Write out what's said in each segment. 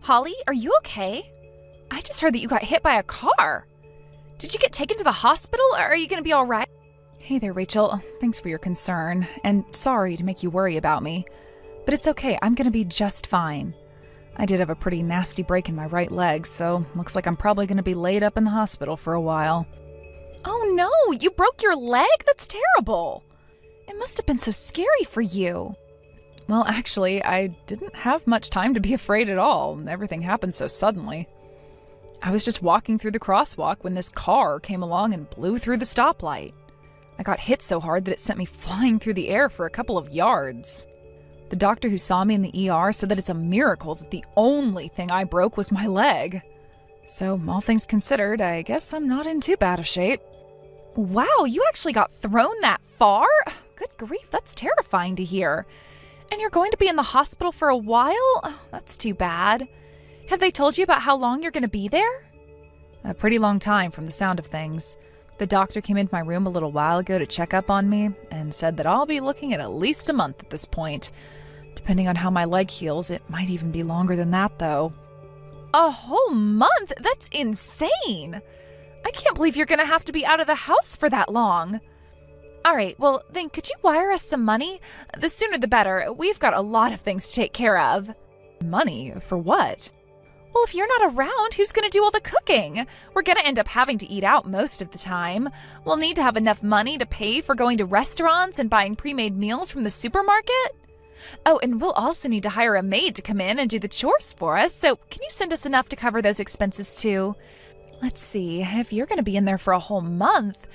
Holly, are you okay? I just heard that you got hit by a car. Did you get taken to the hospital, or are you going to be all right? Hey there, Rachel. Thanks for your concern, and sorry to make you worry about me. But it's okay, I'm going to be just fine. I did have a pretty nasty break in my right leg, so looks like I'm probably going to be laid up in the hospital for a while. Oh no, you broke your leg? That's terrible. It must have been so scary for you. Well, actually, I didn't have much time to be afraid at all. Everything happened so suddenly. I was just walking through the crosswalk when this car came along and blew through the stoplight. I got hit so hard that it sent me flying through the air for a couple of yards. The doctor who saw me in the ER said that it's a miracle that the only thing I broke was my leg. So, all things considered, I guess I'm not in too bad a shape. Wow, you actually got thrown that far? Good grief, that's terrifying to hear. And you're going to be in the hospital for a while? Oh, that's too bad. Have they told you about how long you're going to be there? A pretty long time from the sound of things. The doctor came into my room a little while ago to check up on me and said that I'll be looking at least a month at this point. Depending on how my leg heals, it might even be longer than that, though. A whole month? That's insane! I can't believe you're going to have to be out of the house for that long. All right, well, then could you wire us some money? The sooner the better. We've got a lot of things to take care of. Money? For what? Well, if you're not around, who's going to do all the cooking? We're going to end up having to eat out most of the time. We'll need to have enough money to pay for going to restaurants and buying pre-made meals from the supermarket. Oh, and we'll also need to hire a maid to come in and do the chores for us, so can you send us enough to cover those expenses too? Let's see, if you're going to be in there for a whole month,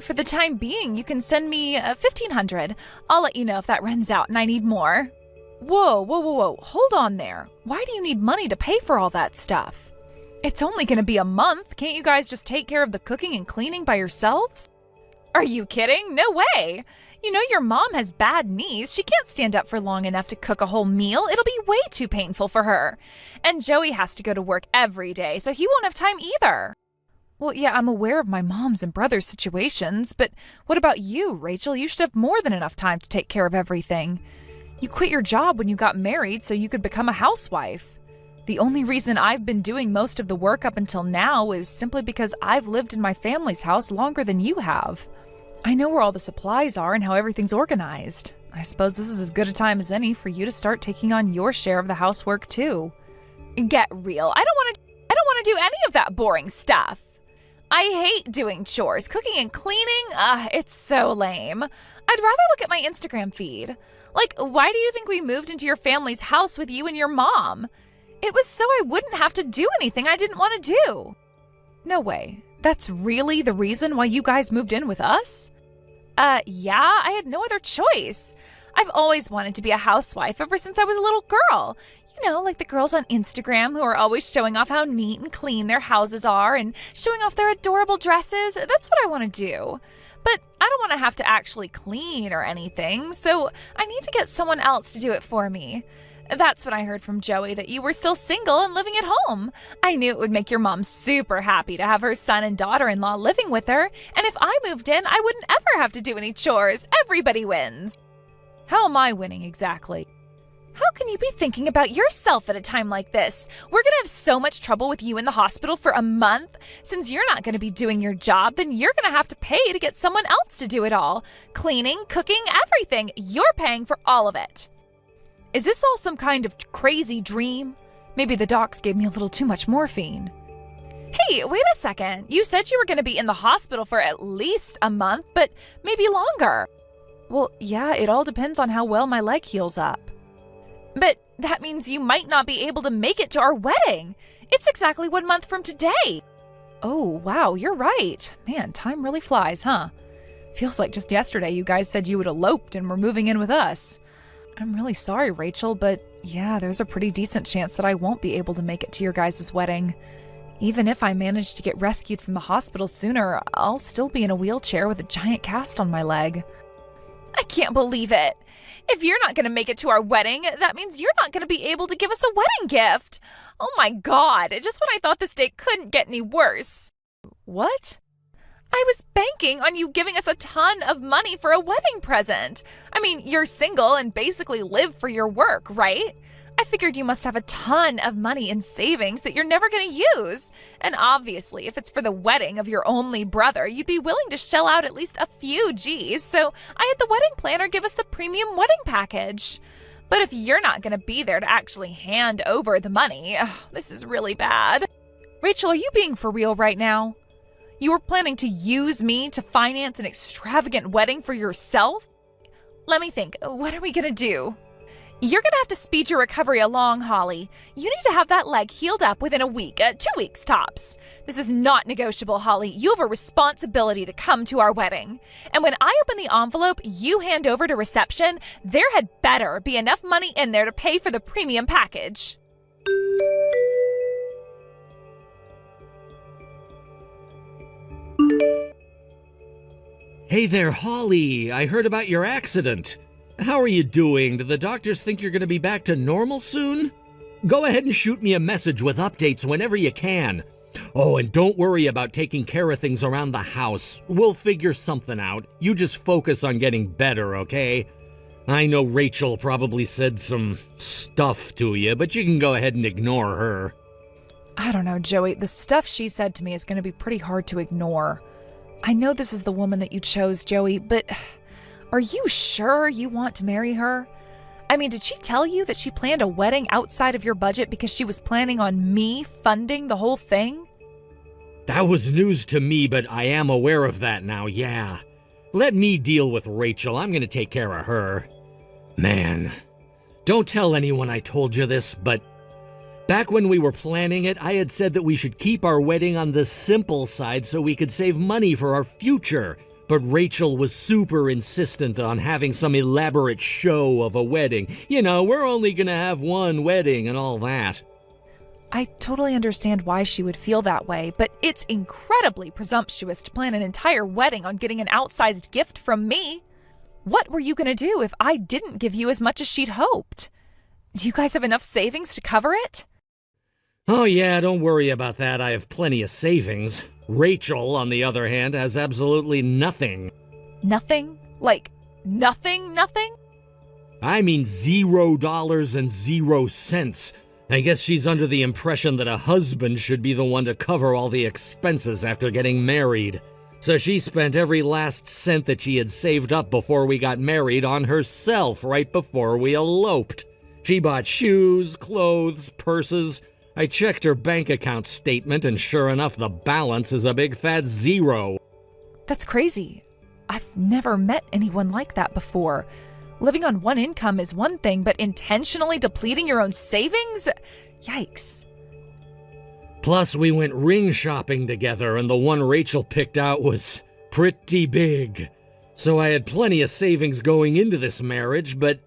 for the time being, you can send me $1,500. I'll let you know if that runs out and I need more. Whoa, hold on there. Why do you need money to pay for all that stuff? It's only going to be a month. Can't you guys just take care of the cooking and cleaning by yourselves? Are you kidding? No way. You know your mom has bad knees. She can't stand up for long enough to cook a whole meal. It'll be way too painful for her. And Joey has to go to work every day, so he won't have time either. Well, yeah, I'm aware of my mom's and brother's situations, but what about you, Rachel? You should have more than enough time to take care of everything. You quit your job when you got married so you could become a housewife. The only reason I've been doing most of the work up until now is simply because I've lived in my family's house longer than you have. I know where all the supplies are and how everything's organized. I suppose this is as good a time as any for you to start taking on your share of the housework too. Get real. I don't want to do any of that boring stuff. I hate doing chores. Cooking and cleaning, it's so lame. I'd rather look at my Instagram feed. Like, why do you think we moved into your family's house with you and your mom? It was so I wouldn't have to do anything I didn't want to do. No way. That's really the reason why you guys moved in with us? Yeah, I had no other choice. I've always wanted to be a housewife ever since I was a little girl. You know, like the girls on Instagram who are always showing off how neat and clean their houses are and showing off their adorable dresses. That's what I want to do. But I don't want to have to actually clean or anything, so I need to get someone else to do it for me. That's when I heard from Joey that you were still single and living at home. I knew it would make your mom super happy to have her son and daughter-in-law living with her, and if I moved in, I wouldn't ever have to do any chores. Everybody wins. How am I winning exactly? How can you be thinking about yourself at a time like this? We're going to have so much trouble with you in the hospital for a month. Since you're not going to be doing your job, then you're going to have to pay to get someone else to do it all. Cleaning, cooking, everything. You're paying for all of it. Is this all some kind of crazy dream? Maybe the docs gave me a little too much morphine. Hey, wait a second. You said you were going to be in the hospital for at least a month, but maybe longer. Well, yeah, it all depends on how well my leg heals up. But that means you might not be able to make it to our wedding. It's exactly 1 month from today. Oh, wow, you're right. Man, time really flies, huh? Feels like just yesterday you guys said you had eloped and were moving in with us. I'm really sorry, Rachel, but yeah, there's a pretty decent chance that I won't be able to make it to your guys' wedding. Even if I manage to get rescued from the hospital sooner, I'll still be in a wheelchair with a giant cast on my leg. I can't believe it. If you're not going to make it to our wedding, that means you're not going to be able to give us a wedding gift. Oh my God, just when I thought this day couldn't get any worse. What? I was banking on you giving us a ton of money for a wedding present. I mean, you're single and basically live for your work, right? I I figured you must have a ton of money in savings that you're never going to use. And obviously, if it's for the wedding of your only brother, you'd be willing to shell out at least a few G's. So I had the wedding planner give us the premium wedding package. But if you're not going to be there to actually hand over the money, this is really bad. Rachel, are you being for real right now? You were planning to use me to finance an extravagant wedding for yourself? Let me think. What are we going to do? You're going to have to speed your recovery along, Holly. You need to have that leg healed up within a week, 2 weeks tops. This is not negotiable, Holly. You have a responsibility to come to our wedding. And when I open the envelope you hand over to reception, there had better be enough money in there to pay for the premium package. Hey there, Holly. I heard about your accident. How are you doing? Do the doctors think you're going to be back to normal soon? Go ahead and shoot me a message with updates whenever you can. Oh, and don't worry about taking care of things around the house. We'll figure something out. You just focus on getting better, okay? I know Rachel probably said some stuff to you, but you can go ahead and ignore her. I don't know, Joey. The stuff she said to me is going to be pretty hard to ignore. I know this is the woman that you chose, Joey, but are you sure you want to marry her? I mean, did she tell you that she planned a wedding outside of your budget because she was planning on me funding the whole thing? That was news to me, but I am aware of that now, yeah. Let me deal with Rachel. I'm going to take care of her. Man, don't tell anyone I told you this, but back when we were planning it, I had said that we should keep our wedding on the simple side so we could save money for our future. But Rachel was super insistent on having some elaborate show of a wedding. You know, we're only gonna have one wedding and all that. I totally understand why she would feel that way, but it's incredibly presumptuous to plan an entire wedding on getting an outsized gift from me. What were you gonna do if I didn't give you as much as she'd hoped? Do you guys have enough savings to cover it? Oh yeah, don't worry about that. I have plenty of savings. Rachel, on the other hand, has absolutely nothing. Nothing? Like, nothing? I mean $0 and 0 cents. I guess she's under the impression that a husband should be the one to cover all the expenses after getting married. So she spent every last cent that she had saved up before we got married on herself right before we eloped. She bought shoes, clothes, purses. I checked her bank account statement, and sure enough, the balance is a big fat 0. That's crazy. I've never met anyone like that before. Living on one income is one thing, but intentionally depleting your own savings? Yikes. Plus, we went ring shopping together, and the one Rachel picked out was pretty big. So I had plenty of savings going into this marriage, but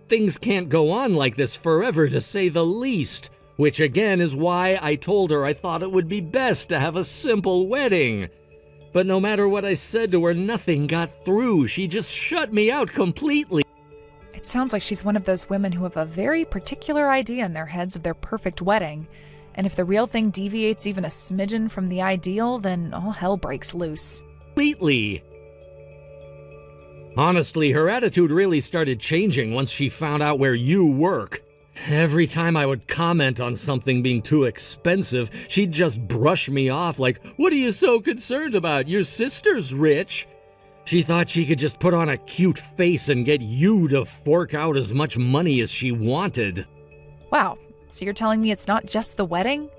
things can't go on like this forever, to say the least. Which again is why I told her I thought it would be best to have a simple wedding. But no matter what I said to her, nothing got through. She just shut me out completely. It sounds like she's one of those women who have a very particular idea in their heads of their perfect wedding. And if the real thing deviates even a smidgen from the ideal, then all hell breaks loose. Completely. Honestly, her attitude really started changing once she found out where you work. Every time I would comment on something being too expensive, she'd just brush me off like, "What are you so concerned about? Your sister's rich." She thought she could just put on a cute face and get you to fork out as much money as she wanted. Wow, so you're telling me it's not just the wedding?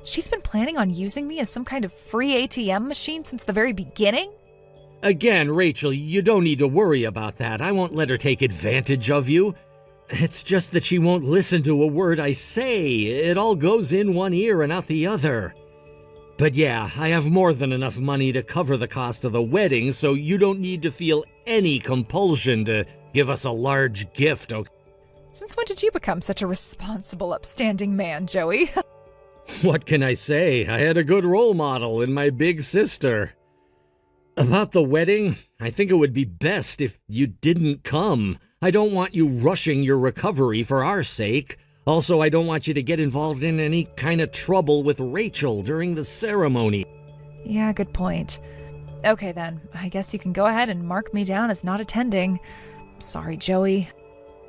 She's been planning on using me as some kind of free ATM machine since the very beginning? Again, Rachel, you don't need to worry about that. I won't let her take advantage of you. It's just that she won't listen to a word I say. It all goes in one ear and out the other. But yeah, I have more than enough money to cover the cost of the wedding, so you don't need to feel any compulsion to give us a large gift, okay? Since when did you become such a responsible, upstanding man, Joey? What can I say? I had a good role model in my big sister. About the wedding, I think it would be best if you didn't come. I don't want you rushing your recovery for our sake. Also, I don't want you to get involved in any kind of trouble with Rachel during the ceremony. Yeah, good point. Okay then, I guess you can go ahead and mark me down as not attending. Sorry, Joey.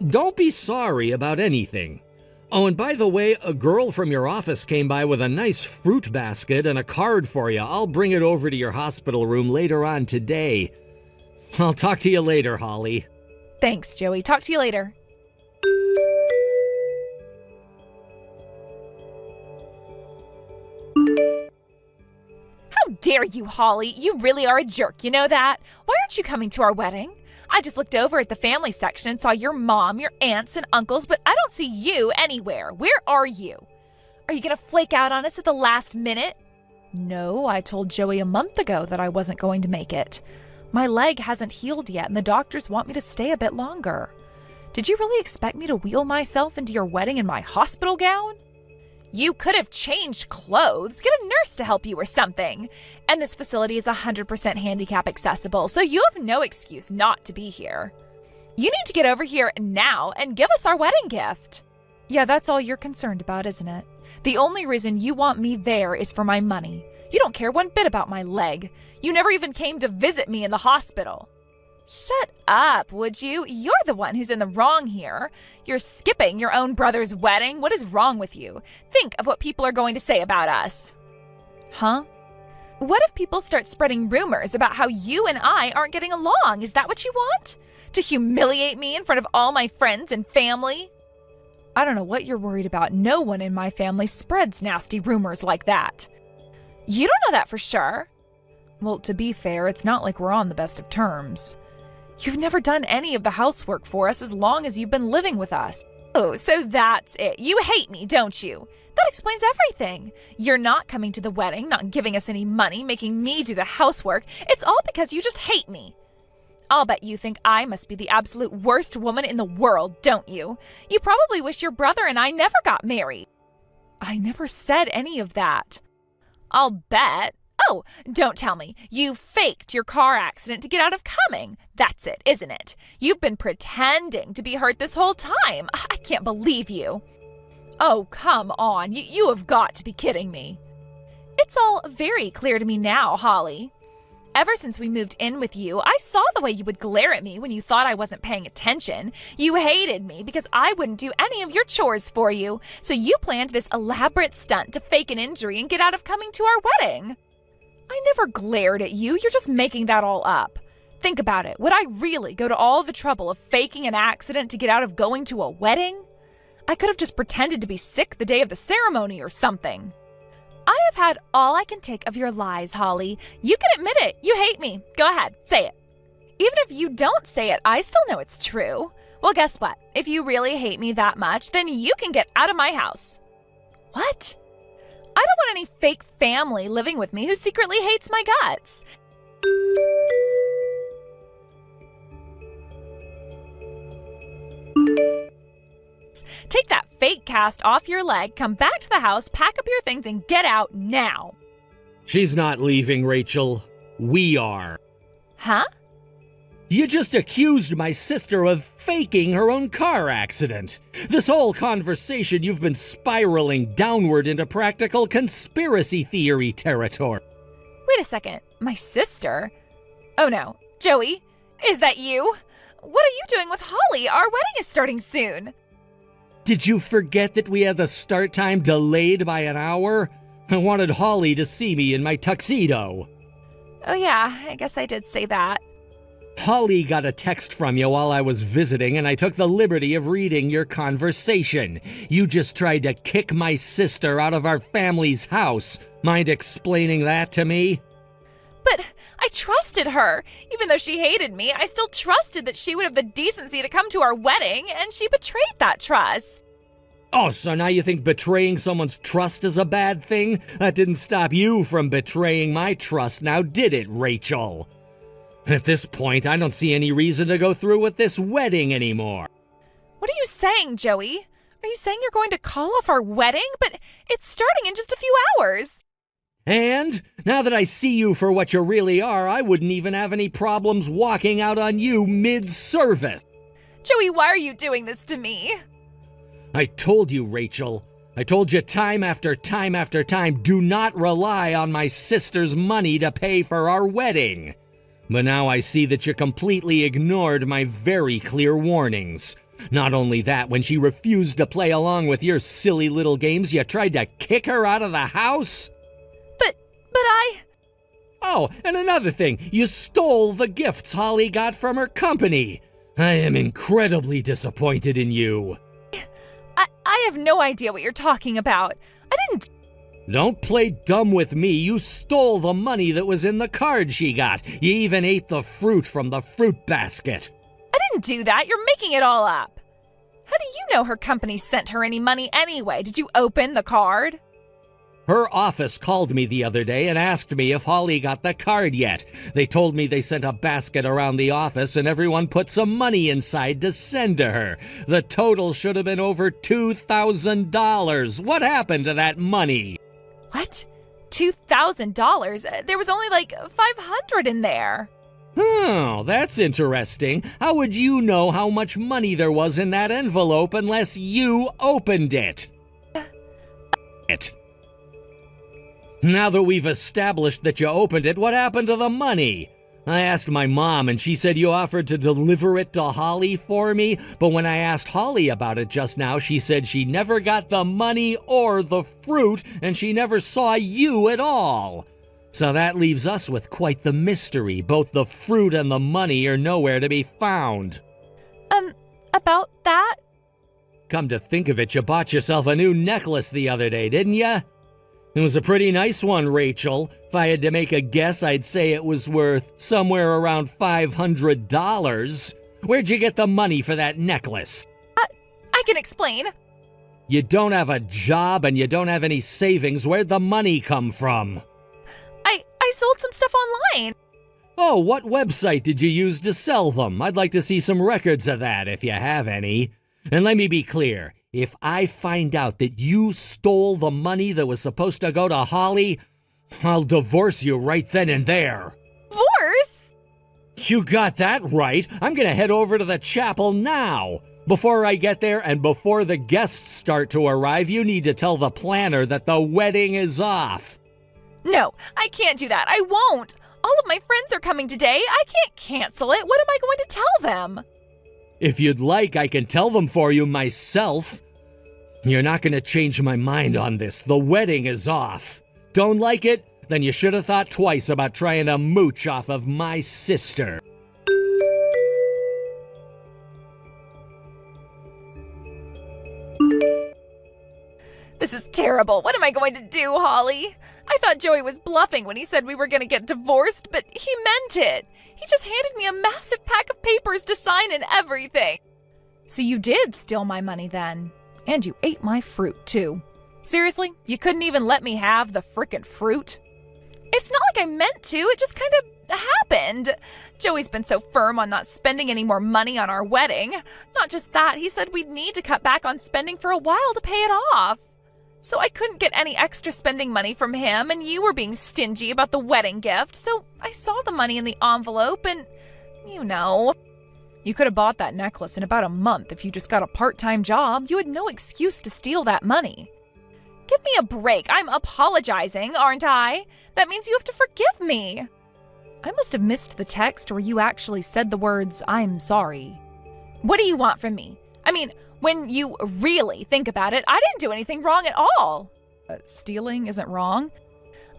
Don't be sorry about anything. Oh, and by the way, a girl from your office came by with a nice fruit basket and a card for you. I'll bring it over to your hospital room later on today. I'll talk to you later, Holly. Thanks, Joey. Talk to you later. How dare you, Holly? You really are a jerk, you know that? Why aren't you coming to our wedding? I just looked over at the family section and saw your mom, your aunts, and uncles, but I don't see you anywhere. Where are you? Are you going to flake out on us at the last minute? No, I told Joey a month ago that I wasn't going to make it. My leg hasn't healed yet, and the doctors want me to stay a bit longer. Did you really expect me to wheel myself into your wedding in my hospital gown? You could have changed clothes, get a nurse to help you or something. And this facility is 100% handicap accessible, so you have no excuse not to be here. You need to get over here now and give us our wedding gift. Yeah, that's all you're concerned about, isn't it? The only reason you want me there is for my money. You don't care one bit about my leg. You never even came to visit me in the hospital. Shut up, would you? You're the one who's in the wrong here. You're skipping your own brother's wedding. What is wrong with you? Think of what people are going to say about us. Huh? What if people start spreading rumors about how you and I aren't getting along? Is that what you want? To humiliate me in front of all my friends and family? I don't know what you're worried about. No one in my family spreads nasty rumors like that. You don't know that for sure. Well, to be fair, it's not like we're on the best of terms. You've never done any of the housework for us as long as you've been living with us. Oh, so that's it. You hate me, don't you? That explains everything. You're not coming to the wedding, not giving us any money, making me do the housework. It's all because you just hate me. I'll bet you think I must be the absolute worst woman in the world, don't you? You probably wish your brother and I never got married. I never said any of that. I'll bet. Oh, don't tell me. You faked your car accident to get out of coming. That's it, isn't it? You've been pretending to be hurt this whole time. I can't believe you. Oh, come on. You have got to be kidding me. It's all very clear to me now, Holly. Ever since we moved in with you, I saw the way you would glare at me when you thought I wasn't paying attention. You hated me because I wouldn't do any of your chores for you. So you planned this elaborate stunt to fake an injury and get out of coming to our wedding. I never glared at you. You're just making that all up. Think about it. Would I really go to all the trouble of faking an accident to get out of going to a wedding? I could have just pretended to be sick the day of the ceremony or something. I have had all I can take of your lies, Holly. You can admit it. You hate me. Go ahead, say it. Even if you don't say it, I still know it's true. Well, guess what? If you really hate me that much, then you can get out of my house. What? I don't want any fake family living with me who secretly hates my guts. Take that fake cast off your leg, come back to the house, pack up your things, and get out now. She's not leaving, Rachel. We are. Huh? You just accused my sister of faking her own car accident. This whole conversation, you've been spiraling downward into practical conspiracy theory territory. Wait a second. My sister? Oh no. Joey, is that you? What are you doing with Holly? Our wedding is starting soon. Did you forget that we had the start time delayed by an hour? I wanted Holly to see me in my tuxedo. Oh yeah, I guess I did say that. Holly got a text from you while I was visiting, and I took the liberty of reading your conversation. You just tried to kick my sister out of our family's house. Mind explaining that to me? But I trusted her. Even though she hated me, I still trusted that she would have the decency to come to our wedding, and she betrayed that trust. Oh, so now you think betraying someone's trust is a bad thing? That didn't stop you from betraying my trust, now did it, Rachel? At this point, I don't see any reason to go through with this wedding anymore. What are you saying, Joey? Are you saying you're going to call off our wedding? But it's starting in just a few hours. And now that I see you for what you really are, I wouldn't even have any problems walking out on you mid-service. Joey, why are you doing this to me? I told you, Rachel. I told you time after time after time, do not rely on my sister's money to pay for our wedding. But now I see that you completely ignored my very clear warnings. Not only that, when she refused to play along with your silly little games, you tried to kick her out of the house? But I... Oh, and another thing, you stole the gifts Holly got from her company. I am incredibly disappointed in you. I have no idea what you're talking about. I didn't... Don't play dumb with me. You stole the money that was in the card she got. You even ate the fruit from the fruit basket. I didn't do that. You're making it all up. How do you know her company sent her any money anyway? Did you open the card? Her office called me the other day and asked me if Holly got the card yet. They told me they sent a basket around the office and everyone put some money inside to send to her. The total should have been over $2,000. What happened to that money? What? $2,000? There was only like $500 in there. Oh, that's interesting. How would you know how much money there was in that envelope unless you opened it? Now that we've established that you opened it, what happened to the money? I asked my mom and she said you offered to deliver it to Holly for me, but when I asked Holly about it just now, she said she never got the money or the fruit and she never saw you at all. So that leaves us with quite the mystery. Both the fruit and the money are nowhere to be found. About that? Come to think of it, you bought yourself a new necklace the other day, didn't you? It was a pretty nice one, Rachel. If I had to make a guess, I'd say it was worth somewhere around $500. Where'd you get the money for that necklace? I can explain. You don't have a job and you don't have any savings. Where'd the money come from? I sold some stuff online. Oh, what website did you use to sell them? I'd like to see some records of that, if you have any. And let me be clear. If I find out that you stole the money that was supposed to go to Holly, I'll divorce you right then and there. Divorce? You got that right. I'm gonna head over to the chapel now. Before I get there and before the guests start to arrive, you need to tell the planner that the wedding is off. No, I can't do that. I won't. All of my friends are coming today. I can't cancel it. What am I going to tell them? If you'd like, I can tell them for you myself. You're not going to change my mind on this. The wedding is off. Don't like it? Then you should have thought twice about trying to mooch off of my sister. This is terrible. What am I going to do, Holly? I thought Joey was bluffing when he said we were going to get divorced, but he meant it. He just handed me a massive pack of papers to sign and everything. So you did steal my money then. And you ate my fruit, too. Seriously? You couldn't even let me have the frickin' fruit? It's not like I meant to. It just kind of happened. Joey's been so firm on not spending any more money on our wedding. Not just that, he said we'd need to cut back on spending for a while to pay it off. So I couldn't get any extra spending money from him, and you were being stingy about the wedding gift, so I saw the money in the envelope and, you know. You could have bought that necklace in about a month if you just got a part-time job. You had no excuse to steal that money. Give me a break. I'm apologizing, aren't I? That means you have to forgive me. I must have missed the text where you actually said the words, "I'm sorry." What do you want from me? I mean, when you really think about it, I didn't do anything wrong at all. Stealing isn't wrong?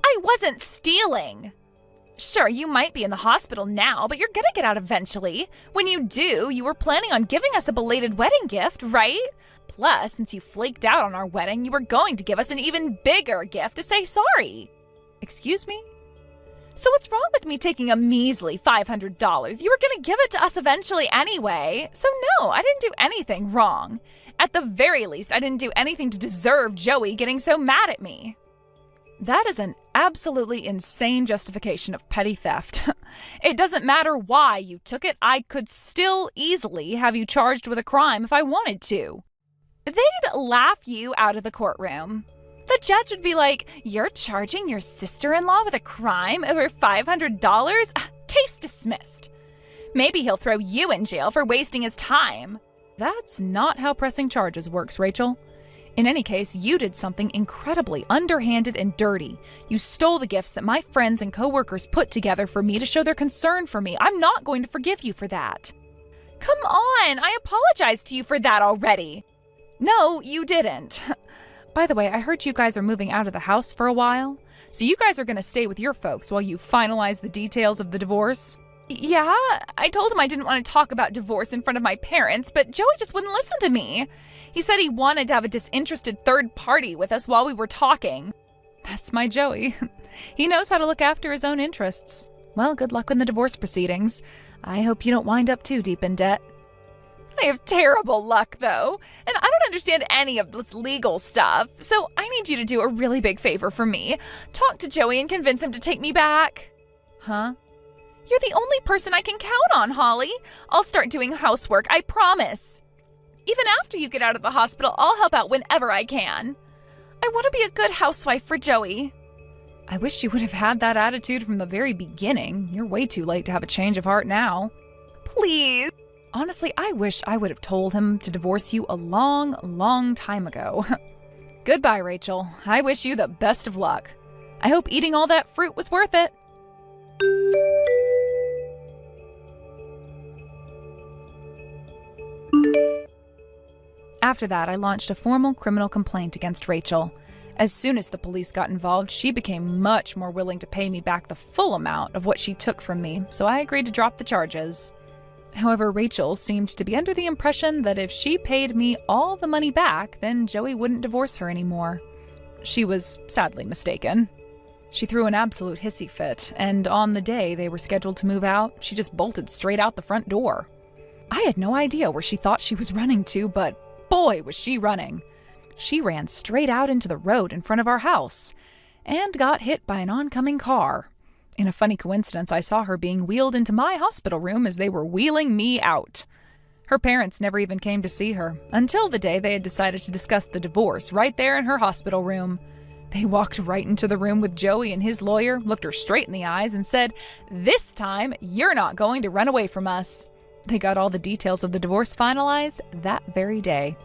I wasn't stealing. Sure, you might be in the hospital now, but you're gonna get out eventually. When you do, you were planning on giving us a belated wedding gift, right? Plus, since you flaked out on our wedding, you were going to give us an even bigger gift to say sorry. Excuse me? So what's wrong with me taking a measly $500? You were going to give it to us eventually anyway. So no, I didn't do anything wrong. At the very least, I didn't do anything to deserve Joey getting so mad at me. That is an absolutely insane justification of petty theft. It doesn't matter why you took it. I could still easily have you charged with a crime if I wanted to. They'd laugh you out of the courtroom. The judge would be like, "You're charging your sister-in-law with a crime over $500? Case dismissed." Maybe he'll throw you in jail for wasting his time. That's not how pressing charges works, Rachel. In any case, you did something incredibly underhanded and dirty. You stole the gifts that my friends and coworkers put together for me to show their concern for me. I'm not going to forgive you for that. Come on, I apologized to you for that already. No, you didn't. By the way, I heard you guys are moving out of the house for a while. So you guys are going to stay with your folks while you finalize the details of the divorce? Yeah, I told him I didn't want to talk about divorce in front of my parents, but Joey just wouldn't listen to me. He said he wanted to have a disinterested third party with us while we were talking. That's my Joey. He knows how to look after his own interests. Well, good luck in the divorce proceedings. I hope you don't wind up too deep in debt. I have terrible luck, though, and I don't understand any of this legal stuff, so I need you to do a really big favor for me. Talk to Joey and convince him to take me back. Huh? You're the only person I can count on, Holly. I'll start doing housework, I promise. Even after you get out of the hospital, I'll help out whenever I can. I want to be a good housewife for Joey. I wish you would have had that attitude from the very beginning. You're way too late to have a change of heart now. Please. Honestly, I wish I would have told him to divorce you a long, long time ago. Goodbye, Rachel. I wish you the best of luck. I hope eating all that fruit was worth it. After that, I launched a formal criminal complaint against Rachel. As soon as the police got involved, she became much more willing to pay me back the full amount of what she took from me, so I agreed to drop the charges. However, Rachel seemed to be under the impression that if she paid me all the money back, then Joey wouldn't divorce her anymore. She was sadly mistaken. She threw an absolute hissy fit, and on the day they were scheduled to move out, she just bolted straight out the front door. I had no idea where she thought she was running to, but boy, was she running. She ran straight out into the road in front of our house and got hit by an oncoming car. In a funny coincidence, I saw her being wheeled into my hospital room as they were wheeling me out. Her parents never even came to see her, until the day they had decided to discuss the divorce right there in her hospital room. They walked right into the room with Joey and his lawyer, looked her straight in the eyes, and said, "This time, you're not going to run away from us." They got all the details of the divorce finalized that very day.